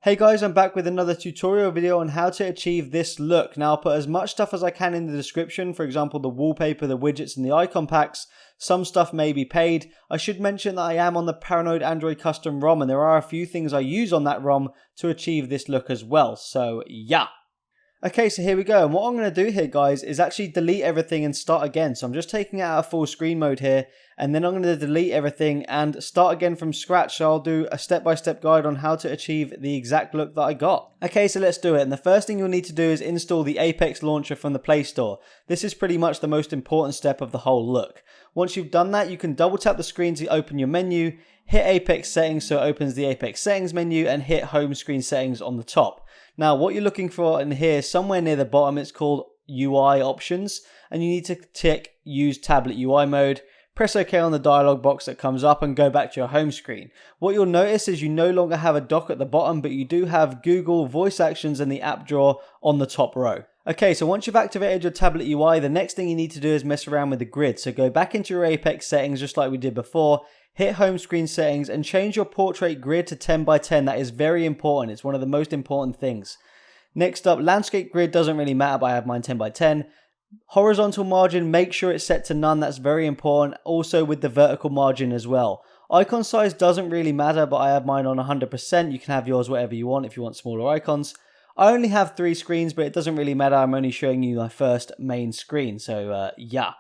Hey guys, I'm back with another tutorial video on how to achieve this look. Now I'll put as much stuff as I can in the description, for example the wallpaper, the widgets and the icon packs. Some stuff may be paid. I should mention that I am on the Paranoid Android custom ROM and there are a few things I use on that ROM to achieve this look as well, so yeah. Okay, so here we go, and what I'm going to do here guys is actually delete everything and start again. So I'm just taking it out of full screen mode here, and then I'm going to delete everything and start again from scratch. So I'll do a step-by-step guide on how to achieve the exact look that I got. Okay, so let's do it, and the first thing you'll need to do is install the Apex launcher from the Play Store. This is pretty much the most important step of the whole look. Once you've done that, you can double tap the screen to open your menu, hit Apex settings so it opens the Apex settings menu, and hit home screen settings on the top. Now what you're looking for in here, somewhere near the bottom, it's called UI options, and you need to tick use tablet UI mode. Press OK on the dialog box that comes up and go back to your home screen. What you'll notice is you no longer have a dock at the bottom, but you do have Google voice actions and the app drawer on the top row. Okay, so once you've activated your tablet UI, the next thing you need to do is mess around with the grid. So go back into your Apex settings just like we did before, hit home screen settings and change your portrait grid to 10 by 10. That is very important. It's one of the most important things. Next up, landscape grid doesn't really matter, but I have mine 10 by 10. Horizontal margin, make sure it's set to none. That's very important. Also with the vertical margin as well. Icon size doesn't really matter, but I have mine on 100%. You can have yours whatever you want if you want smaller icons. I only have 3 screens, but it doesn't really matter. I'm only showing you my first main screen. So yeah.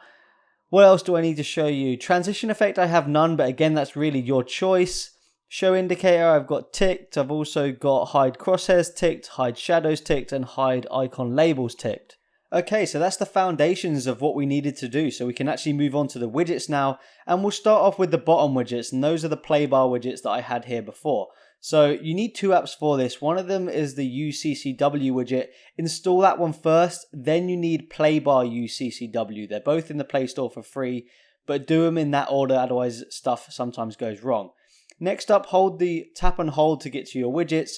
What else do I need to show you? Transition effect, I have none, but again, that's really your choice. Show indicator, I've got ticked. I've also got hide crosshairs ticked, hide shadows ticked, and hide icon labels ticked. Okay, so that's the foundations of what we needed to do. So we can actually move on to the widgets now. And we'll start off with the bottom widgets. And those are the play bar widgets that I had here before. So you need 2 apps for this. One of them is the UCCW widget. Install that one first. Then you need Playbar UCCW. They're both in the Play Store for free. But do them in that order. Otherwise stuff sometimes goes wrong. Next up, tap and hold to get to your widgets.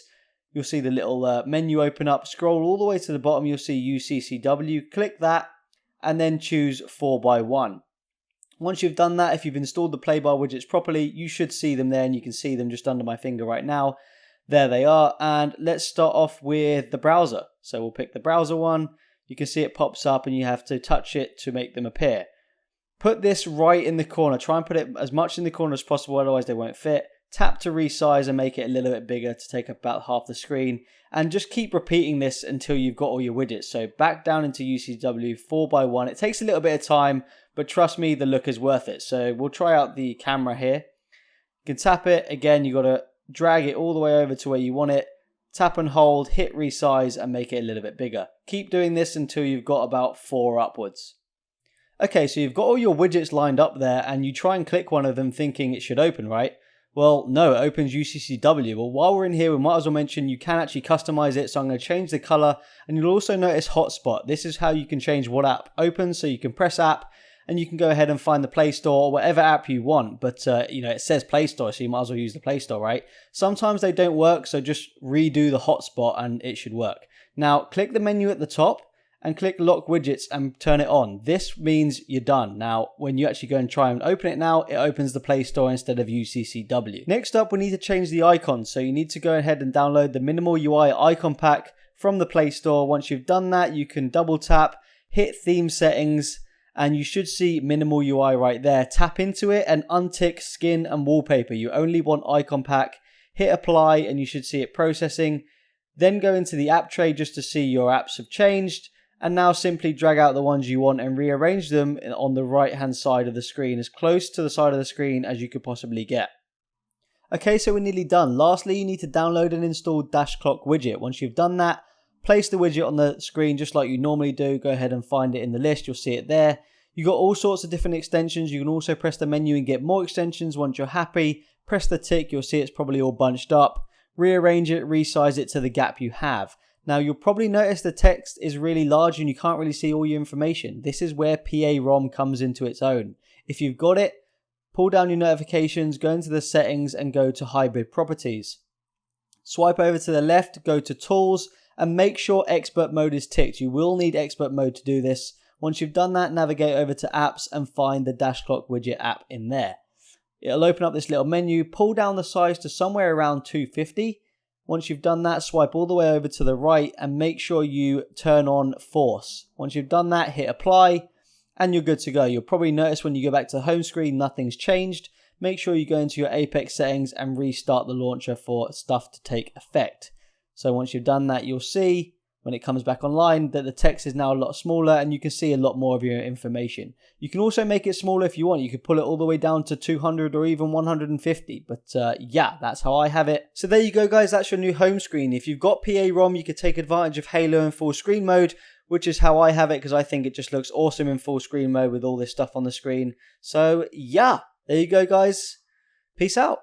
You'll see the little menu open up. Scroll all the way to the bottom. You'll see UCCW. Click that. And then choose 4x1. Once you've done that, if you've installed the Playbar widgets properly, you should see them there, and you can see them just under my finger right now. There they are, and let's start off with the browser. So we'll pick the browser one. You can see it pops up and you have to touch it to make them appear. Put this right in the corner. Try and put it as much in the corner as possible, otherwise they won't fit. Tap to resize and make it a little bit bigger to take up about half the screen. And just keep repeating this until you've got all your widgets. So back down into UCW 4x1. It takes a little bit of time, but trust me, the look is worth it. So we'll try out the camera here. You can tap it. Again, you've got to drag it all the way over to where you want it. Tap and hold, hit resize and make it a little bit bigger. Keep doing this until you've got about 4 upwards. Okay, so you've got all your widgets lined up there and you try and click one of them thinking it should open, right? Well, no, it opens UCCW. Well, while we're in here, we might as well mention you can actually customize it. So I'm going to change the color, and you'll also notice hotspot. This is how you can change what app opens. So you can press app and you can go ahead and find the Play Store or whatever app you want. But, you know, it says Play Store, so you might as well use the Play Store, right? Sometimes they don't work, so just redo the hotspot and it should work. Now, click the menu at the top and click lock widgets and turn it on. This means you're done. Now, when you actually go and try and open it now, it opens the Play Store instead of UCCW. Next up, we need to change the icons. So you need to go ahead and download the Minimal UI icon pack from the Play Store. Once you've done that, you can double tap, hit theme settings, and you should see Minimal UI right there. Tap into it and untick skin and wallpaper. You only want icon pack. Hit apply and you should see it processing. Then go into the app tray just to see your apps have changed. And now simply drag out the ones you want and rearrange them on the right hand side of the screen, as close to the side of the screen as you could possibly get. Okay, so we're nearly done. Lastly, you need to download and install Dash Clock widget. Once you've done that, place the widget on the screen just like you normally do. Go ahead and find it in the list. You'll see it there. You've got all sorts of different extensions. You can also press the menu and get more extensions. Once you're happy, press the tick. You'll see it's probably all bunched up. Rearrange it, resize it to the gap you have. Now, you'll probably notice the text is really large and you can't really see all your information. This is where PA-ROM comes into its own. If you've got it, pull down your notifications, go into the settings and go to hybrid properties. Swipe over to the left, go to tools and make sure expert mode is ticked. You will need expert mode to do this. Once you've done that, navigate over to apps and find the Dash Clock widget app in there. It'll open up this little menu, pull down the size to somewhere around 250. Once you've done that, swipe all the way over to the right and make sure you turn on force. Once you've done that, hit apply and you're good to go. You'll probably notice when you go back to the home screen, nothing's changed. Make sure you go into your Apex settings and restart the launcher for stuff to take effect. So once you've done that, you'll see when it comes back online that the text is now a lot smaller and you can see a lot more of your information. You can also make it smaller if you want. You could pull it all the way down to 200 or even 150. But yeah, that's how I have it. So there you go, guys. That's your new home screen. If you've got PA-ROM, you could take advantage of Halo in full screen mode, which is how I have it because I think it just looks awesome in full screen mode with all this stuff on the screen. So yeah, there you go, guys. Peace out.